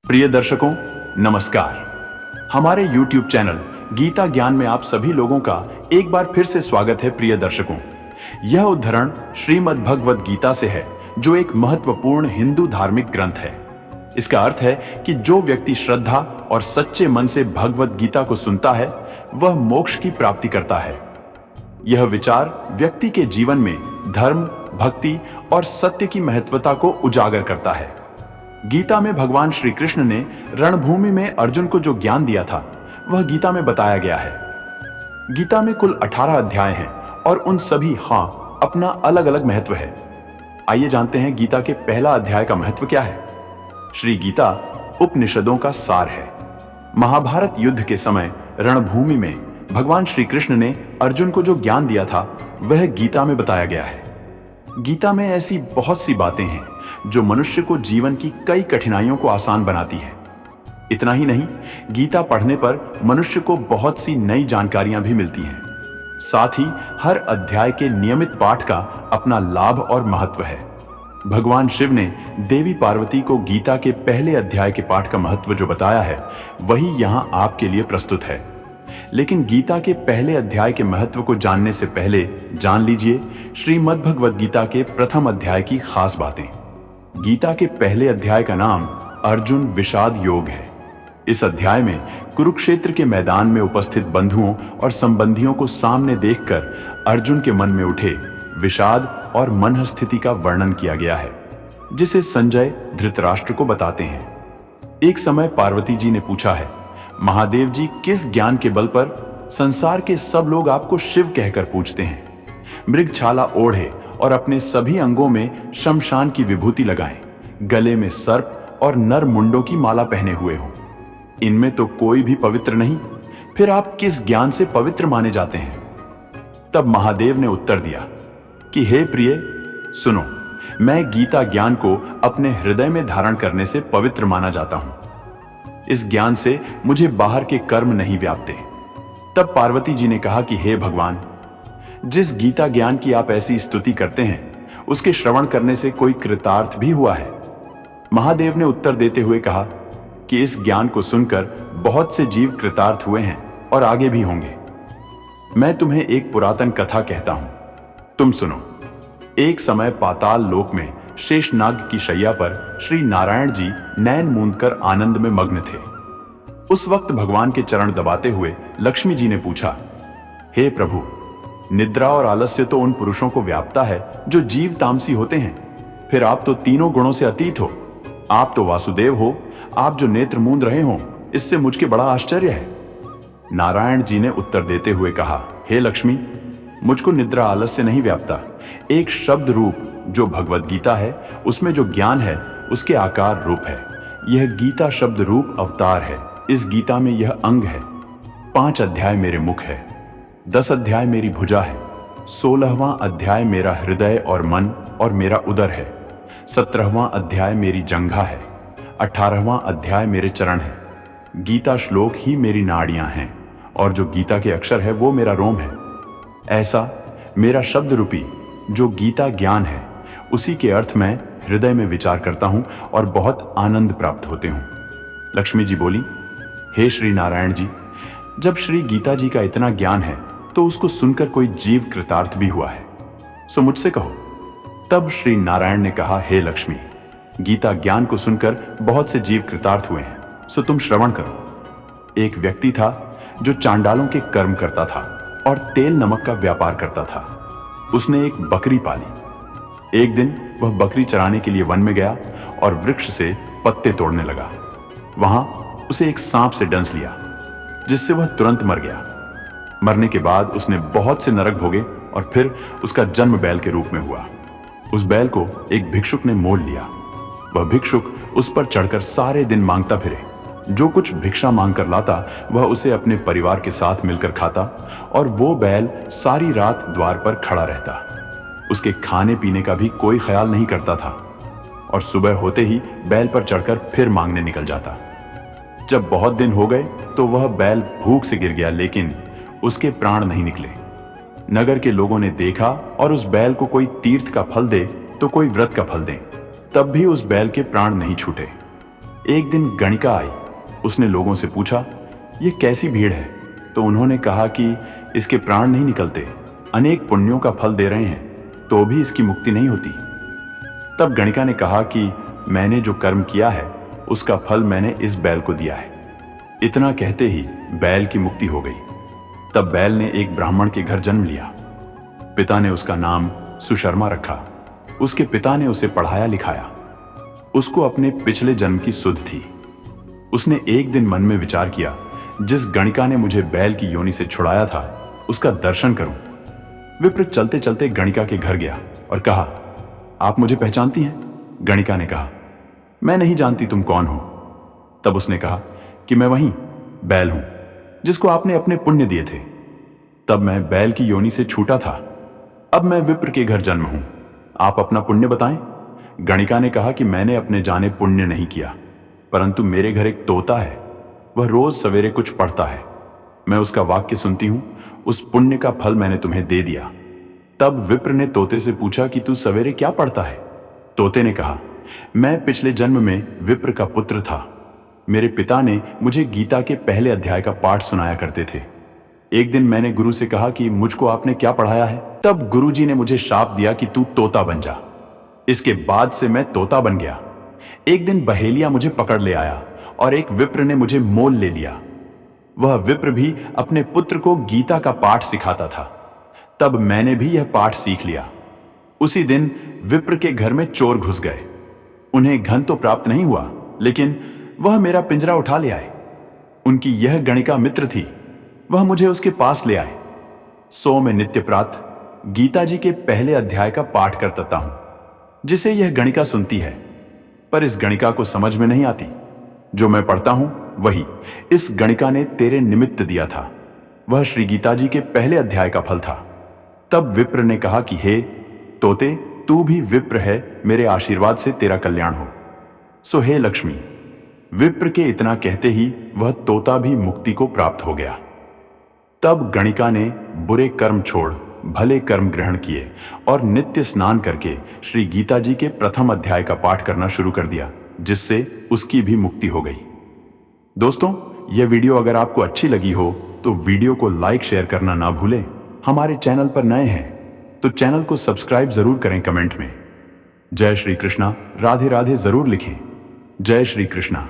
प्रिय दर्शकों, नमस्कार। हमारे YouTube चैनल गीता ज्ञान में आप सभी लोगों का एक बार फिर से स्वागत है। प्रिय दर्शकों, यह उद्धरण श्रीमद् भगवद गीता से है, जो एक महत्वपूर्ण हिंदू धार्मिक ग्रंथ है। इसका अर्थ है कि जो व्यक्ति श्रद्धा और सच्चे मन से भगवद गीता को सुनता है, वह मोक्ष की प्राप्ति करता है। यह विचार व्यक्ति के जीवन में धर्म, भक्ति और सत्य की महत्वता को उजागर करता है। गीता में भगवान श्री कृष्ण ने रणभूमि में अर्जुन को जो ज्ञान दिया था, वह गीता में बताया गया है। गीता में कुल 18 अध्याय हैं और उन सभी अपना अलग अलग महत्व है। आइए जानते हैं गीता के पहला अध्याय का महत्व क्या है। श्री गीता उपनिषदों का सार है। महाभारत युद्ध के समय रणभूमि में भगवान श्री कृष्ण ने अर्जुन को जो ज्ञान दिया था, वह गीता में बताया गया है। गीता में ऐसी बहुत सी बातें हैं जो मनुष्य को जीवन की कई कठिनाइयों को आसान बनाती है। इतना ही नहीं, गीता पढ़ने पर मनुष्य को बहुत सी नई जानकारियां भी मिलती हैं। साथ ही हर अध्याय के नियमित पाठ का अपना लाभ और महत्व है। भगवान शिव ने देवी पार्वती को गीता के पहले अध्याय के पाठ का महत्व जो बताया है, वही यहां आपके लिए प्रस्तुत है। लेकिन गीता के पहले अध्याय के महत्व को जानने से पहले जान लीजिए श्रीमद् भगवद गीता के प्रथम अध्याय की खास बातें। गीता के पहले अध्याय का नाम अर्जुन विषाद योग है। इस अध्याय में कुरुक्षेत्र के मैदान में उपस्थित बंधुओं और संबंधियों को सामने देखकर अर्जुन के मन में उठे विषाद और मनः स्थिति का वर्णन किया गया है, जिसे संजय धृतराष्ट्र को बताते हैं। एक समय पार्वती जी ने पूछा है, महादेव जी, किस ज्ञान के बल पर संसार के सब लोग आपको शिव कहकर पूछते हैं? मृगछाला ओढ़े और अपने सभी अंगों में शमशान की विभूति लगाएं, गले में सर्प और नर मुंडों की माला पहने हुए हो। इनमें तो कोई भी पवित्र नहीं, फिर आप किस ज्ञान से पवित्र माने जाते हैं? तब महादेव ने उत्तर दिया कि हे प्रिय, सुनो, मैं गीता ज्ञान को अपने हृदय में धारण करने से पवित्र माना जाता हूं। इस ज्ञान से मुझे बाहर के कर्म नहीं व्यापते। तब पार्वती जी ने कहा कि हे भगवान, जिस गीता ज्ञान की आप ऐसी स्तुति करते हैं, उसके श्रवण करने से कोई कृतार्थ भी हुआ है? महादेव ने उत्तर देते हुए कहा कि इस ज्ञान को सुनकर बहुत से जीव कृतार्थ हुए हैं और आगे भी होंगे। मैं तुम्हें एक पुरातन कथा कहता हूं, तुम सुनो। एक समय पाताल लोक में शेषनाग की शैया पर श्री नारायण जी नैन मूंदकर आनंद में मग्न थे। उस वक्त भगवान के चरण दबाते हुए लक्ष्मी जी ने पूछा, हे प्रभु, निद्रा और आलस्य तो उन पुरुषों को व्यापता है जो जीव तामसी होते हैं, फिर आप तो तीनों गुणों से अतीत हो। आप तो वासुदेव हो, आप जो नेत्र मूंद रहे हो, इससे मुझके बड़ा आश्चर्य है। नारायण जी ने उत्तर देते हुए कहा, हे लक्ष्मी, मुझको निद्रा आलस्य नहीं व्यापता। एक शब्द रूप जो भगवद गीता है, उसमें जो ज्ञान है, उसके आकार रूप है। यह गीता शब्द रूप अवतार है। इस गीता में यह अंग है। 5 अध्याय मेरे मुख है, 10 अध्याय मेरी भुजा है, 16वां अध्याय मेरा हृदय और मन और मेरा उदर है, 17वां अध्याय मेरी जंघा है, 18वां अध्याय मेरे चरण है। गीता श्लोक ही मेरी नाड़ियां हैं और जो गीता के अक्षर है वो मेरा रोम है। ऐसा मेरा शब्द रूपी जो गीता ज्ञान है, उसी के अर्थ मैं हृदय में विचार करता हूं और बहुत आनंद प्राप्त होते हूं। लक्ष्मी जी बोली, हे श्री नारायण जी, जब श्री गीता जी का इतना ज्ञान है तो उसको सुनकर कोई जीव कृतार्थ भी हुआ है, सो मुझसे कहो। तब श्री नारायण ने कहा, हे लक्ष्मी, गीता ज्ञान को सुनकर बहुत से जीव कृतार्थ हुए हैं, सो तुम श्रवण करो। एक व्यक्ति था जो चांडालों के कर्म करता था और तेल नमक का व्यापार करता था। उसने एक बकरी पाली। एक दिन वह बकरी चराने के लिए वन में गया और वृक्ष से पत्ते तोड़ने लगा। वहां उसे एक सांप से डंस लिया, जिससे वह तुरंत मर गया। मरने के बाद उसने बहुत से नरक भोगे और फिर उसका जन्म बैल के रूप में हुआ। उस बैल को एक भिक्षुक ने मोल लिया। वह भिक्षुक उस पर चढ़कर सारे दिन मांगता फिरे। जो कुछ भिक्षा मांग कर लाता, वह उसे अपने परिवार के साथ मिलकर खाता और वो बैल सारी रात द्वार पर खड़ा रहता। उसके खाने पीने का भी कोई ख्याल नहीं करता था और सुबह होते ही बैल पर चढ़कर फिर मांगने निकल जाता। जब बहुत दिन हो गए तो वह बैल भूख से गिर गया, लेकिन उसके प्राण नहीं निकले। नगर के लोगों ने देखा और उस बैल को कोई तीर्थ का फल दे तो कोई व्रत का फल दे, तब भी उस बैल के प्राण नहीं छूटे। एक दिन गणिका आई। उसने लोगों से पूछा, ये कैसी भीड़ है? तो उन्होंने कहा कि इसके प्राण नहीं निकलते, अनेक पुण्यों का फल दे रहे हैं तो भी इसकी मुक्ति नहीं होती। तब गणिका ने कहा कि मैंने जो कर्म किया है उसका फल मैंने इस बैल को दिया है। इतना कहते ही बैल की मुक्ति हो गई। तब बैल ने एक ब्राह्मण के घर जन्म लिया। पिता ने उसका नाम सुशर्मा रखा। उसके पिता ने उसे पढ़ाया लिखाया। उसको अपने पिछले जन्म की सुध थी। उसने एक दिन मन में विचार किया, जिस गणिका ने मुझे बैल की योनि से छुड़ाया था उसका दर्शन करूं। विप्र चलते चलते गणिका के घर गया और कहा, आप मुझे पहचानती हैं? गणिका ने कहा, मैं नहीं जानती तुम कौन हो। तब उसने कहा कि मैं वही बैल हूं जिसको आपने अपने पुण्य दिए थे। तब मैं बैल की योनि से छूटा था, अब मैं विप्र के घर जन्म हूं। आप अपना पुण्य बताएं। गणिका ने कहा कि मैंने अपने जाने पुण्य नहीं किया, परंतु मेरे घर एक तोता है, वह रोज सवेरे कुछ पढ़ता है। मैं उसका वाक्य सुनती हूं, उस पुण्य का फल मैंने तुम्हें दे दिया। तब विप्र ने तोते से पूछा कि तू सवेरे क्या पढ़ता है? तोते ने कहा, मैं पिछले जन्म में विप्र का पुत्र था। मेरे पिता ने मुझे गीता के पहले अध्याय का पाठ सुनाया करते थे। एक दिन मैंने गुरु से कहा कि मुझको आपने क्या पढ़ाया है? तब गुरुजी ने मुझे शाप दिया कि तू तोता बन जा। इसके बाद से मैं तोता बन गया। एक दिन बहेलिया मुझे पकड़ ले आया और एक विप्र ने मुझे मोल ले लिया। वह विप्र भी अपने पुत्र को गीता का पाठ सिखाता था। तब मैंने भी यह पाठ सीख लिया। उसी दिन विप्र के घर में चोर घुस गए। उन्हें धन तो प्राप्त नहीं हुआ, लेकिन वह मेरा पिंजरा उठा ले आए। उनकी यह गणिका मित्र थी, वह मुझे उसके पास ले आए। सो मैं नित्य प्रातः गीता जी के पहले अध्याय का पाठ करता हूं, जिसे यह गणिका सुनती है, पर इस गणिका को समझ में नहीं आती। जो मैं पढ़ता हूं वही इस गणिका ने तेरे निमित्त दिया था। वह श्री गीता जी के पहले अध्याय का फल था। तब विप्र ने कहा कि हे तोते, तू भी विप्र है, मेरे आशीर्वाद से तेरा कल्याण हो। सो हे लक्ष्मी। विप्र के इतना कहते ही वह तोता भी मुक्ति को प्राप्त हो गया। तब गणिका ने बुरे कर्म छोड़ भले कर्म ग्रहण किए और नित्य स्नान करके श्री गीता जी के प्रथम अध्याय का पाठ करना शुरू कर दिया, जिससे उसकी भी मुक्ति हो गई। दोस्तों, यह वीडियो अगर आपको अच्छी लगी हो तो वीडियो को लाइक शेयर करना ना भूलें। हमारे चैनल पर नए हैं तो चैनल को सब्सक्राइब जरूर करें। कमेंट में जय श्री कृष्णा, राधे राधे जरूर लिखें। जय श्री कृष्णा।